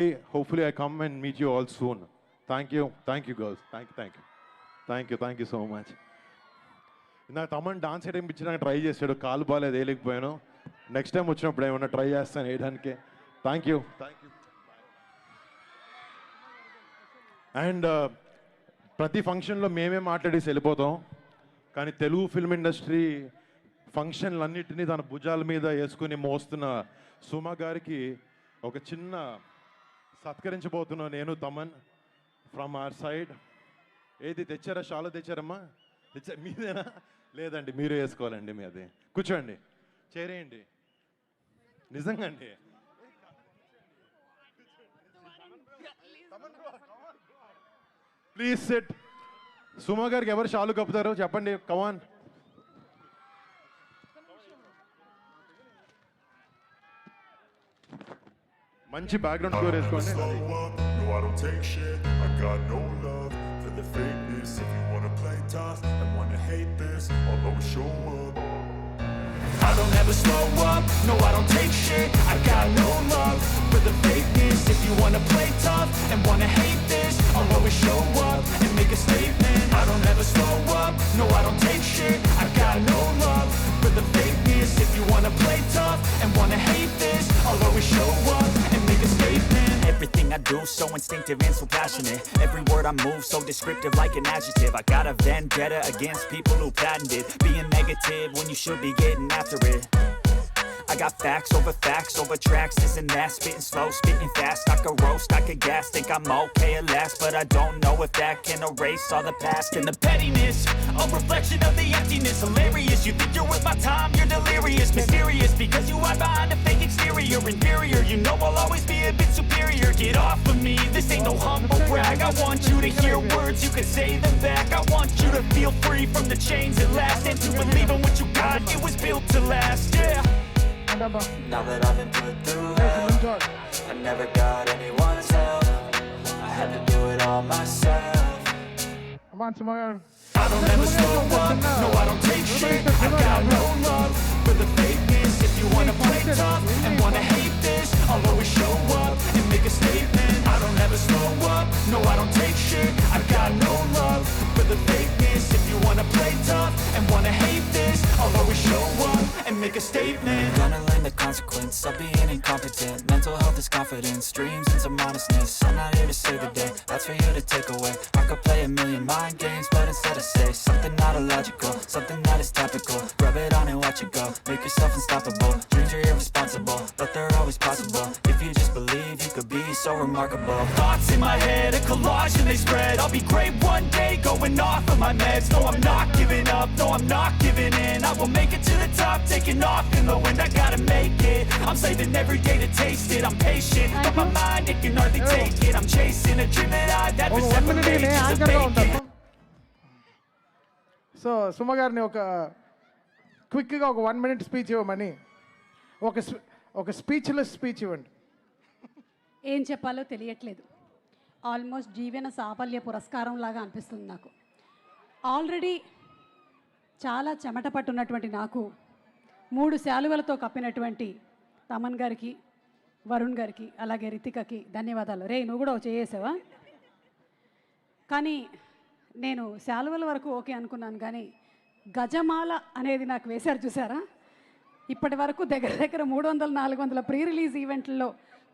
Hopefully I come and meet you all soon. Thank you girls. Thank you so much. నాకు Thaman dance వేయడానికి try చేశాడు, కాలు బాగాలేదు వేయలేకపోయాను. Next time వచ్చినప్పుడు ఏమన్నా ట్రై చేస్తాను వేయడానికి. Thank you. అండ్ ప్రతి ఫంక్షన్లో మేమే మాట్లాడేసి వెళ్ళిపోతాం, కానీ తెలుగు ఫిల్మ్ ఇండస్ట్రీ ఫంక్షన్లన్నిటినీ తన భుజాల మీద వేసుకుని మోస్తున్న సుమ గారికి ఒక చిన్న సత్కరించబోతున్నాను నేను, తమన్, ఫ్రమ్ అవర్ సైడ్. ఏది తెచ్చారా? షాలో తెచ్చారమ్మా? మీదేనా? లేదండి, మీరు వేసుకోవాలండి. మీది కూర్చోండి, చేరేయండి. నిజంగా అండి. Please set. సుమ గారికి ఎవరు షాలు కప్పుతారు చెప్పండి, కమాన్. మంచి బ్యాక్గ్రౌండ్ స్కోర్ వేసుకోండి. The fakeness, if you wanna play tough and wanna hate this, I'll always show up. I don't ever slow up, no I don't take shit. I got no love for the fakeness. If you wanna play tough and wanna hate this, I'll always show up and make a statement. I don't ever slow up, no I don't take shit. I got no love for the fakeness. If you wanna play tough and wanna hate this, I'll always show up and make a statement. Everything I do so instinctive and so passionate. Every word I move so descriptive like an adjective. I got a vendetta against people who patented being negative when you should be getting after it. I got facts over tracks, this and that. Spitting slow, spitting fast. I could roast, I could gas. Think I'm okay at last, but I don't know if that can erase all the past. And the pettiness, a reflection of the emptiness. Hilarious, you think you're worth my time, you're delirious. Mysterious, because you hide behind a fake exterior. Inferior, you know I'll always be a bit superior. Get off of me, this ain't no humble brag. I want you to hear words, you can say them back. I want you to feel free from the chains at last, and to believe in what you got, it was built to last, yeah. Now that I've been put through hell, I never got anyone's help. I had to do it all myself. Come on, tomorrow. I don't ever slow up, no I don't take shit. I got no love for the fakeness. If you wanna play tough and wanna hate this, I'll always show up and make a statement. I don't ever slow up, no I don't take shit. I got no love for the fakeness. If you wanna play tough and wanna hate this, I'll always show up and make a statement. Gonna learn the consequence of being incompetent. Mental health is confidence, dreams and some honestness. I'm not here to save the day, that's for you to take away. I could play a million mind games, but instead I say something not illogical, something that is topical. Rub it on and watch it go, make yourself unstoppable. Dreams are irresponsible, but they're always possible. If you just believe, you could be so remarkable. Thoughts in my head, a collage and they spread. I'll be great one day, going off of my meds. No, I'm not giving up, no, I'm not giving in. I will make it to the top, taking off in the wind. I gotta make it, I'm saving every day to taste it. I'm patient, but my mind, it can hardly take it. I'm chasing a dream that I've had for 7 pages of bacon. So Suma గారిని ఒక క్విక్గా ఒక 1 minute speech ఇవ్వమని, ఒక speechless speech ఇవ్వండి. ఏం చెప్పాలో తెలియట్లేదు. ఆల్మోస్ట్ జీవన సాఫల్య పురస్కారం లాగా అనిపిస్తుంది నాకు. ఆల్రెడీ చాలా చెమట పట్టున్నటువంటి నాకు 3 శాలువలతో కప్పినటువంటి తమన్ గారికి, వరుణ్ గారికి, అలాగే రితికకి ధన్యవాదాలు. రే నువ్వు కూడా చేసావా? కానీ నేను శాలువల వరకు ఓకే అనుకున్నాను, కానీ గజమాల అనేది నాకు వేశారు చూసారా? ఇప్పటి వరకు దగ్గర 300-400 ప్రీ రిలీజ్ ఈవెంట్లలో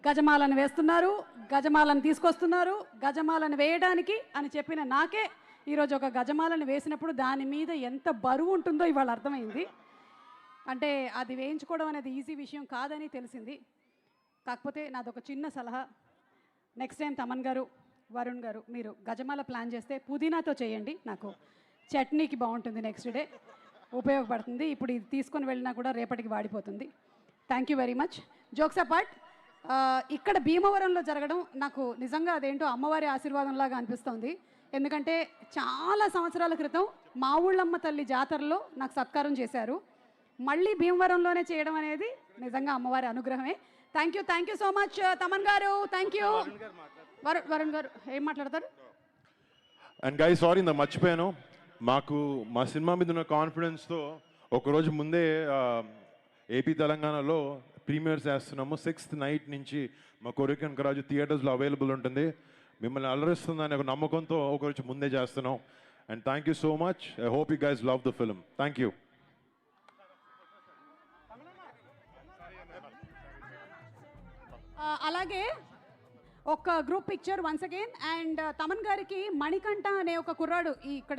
గజమాలను వేస్తున్నారు, గజమాలను తీసుకొస్తున్నారు. గజమాలను వేయడానికి అని చెప్పిన నాకే ఈరోజు ఒక గజమాలను వేసినప్పుడు దాని మీద ఎంత బరువు ఉంటుందో ఇవాళ అర్థమైంది. అంటే అది వేయించుకోవడం అనేది ఈజీ విషయం కాదని తెలిసింది. కాకపోతే నాదొక చిన్న సలహా, నెక్స్ట్ టైం తమన్ గారు, వరుణ్ గారు, మీరు గజమాల ప్లాన్ చేస్తే పుదీనాతో చేయండి. నాకు చట్నీకి బాగుంటుంది, నెక్స్ట్ డే ఉపయోగపడుతుంది. ఇప్పుడు ఇది తీసుకొని వెళ్ళినా కూడా రేపటికి వాడిపోతుంది. Thank you very much. Jokes apart, ఇక్కడ భీమవరంలో జరగడం నాకు నిజంగా అదేంటో అమ్మవారి ఆశీర్వాదంలాగా అనిపిస్తుంది. ఎందుకంటే చాలా సంవత్సరాల క్రితం మా ఊళ్ళమ్మ తల్లి జాతరలో నాకు సత్కారం చేశారు. మళ్ళీ భీమవరంలోనే చేయడం అనేది నిజంగా అమ్మవారి అనుగ్రహమే. Thank you so much Thaman గారు. Thank you. వరుణ్ గారు ఏం మాట్లాడతారు? అండ్ గైస్ సారీ ఇంత మర్చిపోయాను, మాకు మా సినిమా మీద ఉన్న కాన్ఫిడెన్స్తో ఒకరోజు ముందే ఏపీ తెలంగాణలో ప్రీమియర్స్ వేస్తున్నాము. 6th నైట్ నుంచి మా కొరికన్ కరాజు థియేటర్స్లో అవైలబుల్ ఉంటుంది. మిమ్మల్ని అలరిస్తుందని ఒక నమ్మకంతో ఒకరోజు ముందే చేస్తున్నాం. And thank you so much. I hope you guys love the film. Thank you. అలాగే ఒక group picture once again. And Thaman గారికి మణికంఠ అనే ఒక కుర్రాడు ఇక్కడ